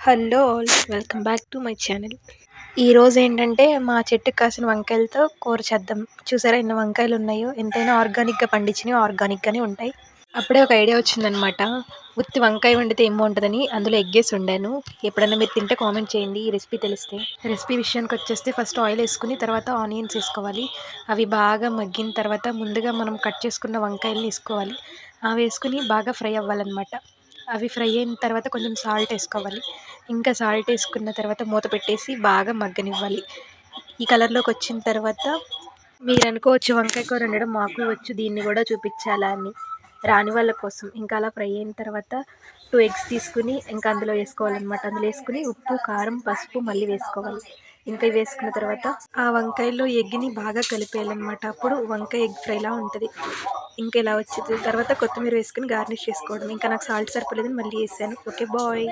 Hello all welcome back to my channel. ఈరోజు ఏంటంటే మా చెట్టుకి కాసిన వంకాయలతో కూర చేద్దాం. చూసారా ఎన్ని వంకాయలు ఉన్నాయో, ఎంతైనా ఆర్గానిక్గా పండించినవి ఆర్గానిక్గానే ఉంటాయి. అప్పుడే ఒక ఐడియా వచ్చిందనమాట. ఉత్తి వంకాయ వండితే ఏం బాగుంటుందని అందులో ఎగ్గేసి వండాను. ఎప్పుడైనా మీరు తింటే కామెంట్ చేయండి ఈ రెసిపీ తెలిస్తే. రెసిపీ విషయానికి వచ్చేస్తే ఫస్ట్ ఆయిల్ వేసుకుని తర్వాత ఆనియన్స్ వేసుకోవాలి. అవి బాగా మగ్గిన తర్వాత ముందుగా మనం కట్ చేసుకున్న వంకాయలు వేసుకోవాలి. అవి వేసుకుని బాగా ఫ్రై అవ్వాలన్నమాట. అవి ఫ్రై అయిన తర్వాత కొంచెం సాల్ట్ వేసుకోవాలి. ఇంకా సాల్ట్ వేసుకున్న తర్వాత మూత పెట్టేసి బాగా మగ్గనివ్వాలి. ఈ కలర్లోకి వచ్చిన తర్వాత మీరు అనుకోవచ్చు వంకాయ కూర వండడం మాకు వచ్చు, దీన్ని కూడా చూపించాలా అని. రాని వాళ్ళ కోసం ఇంకా అలా ఫ్రై అయిన తర్వాత 2 ఎగ్స్ తీసుకుని ఇంకా అందులో వేసుకోవాలన్నమాట. అందులో వేసుకుని ఉప్పు, కారం, పసుపు మళ్ళీ వేసుకోవాలి. ఇంకా ఇవి వేసుకున్న తర్వాత ఆ వంకాయలో ఎగ్ని బాగా కలిపేయాలన్నమాట. అప్పుడు వంకాయ ఎగ్ ఫ్రైలా ఉంటుంది. ఇంకా ఇలా వచ్చిన తర్వాత కొత్తిమీర వేసుకుని గార్నిష్ చేసుకోవడం. ఇంకా నాకు సాల్ట్ సరిపోలేదని మళ్ళీ వేసాను. Okay bye.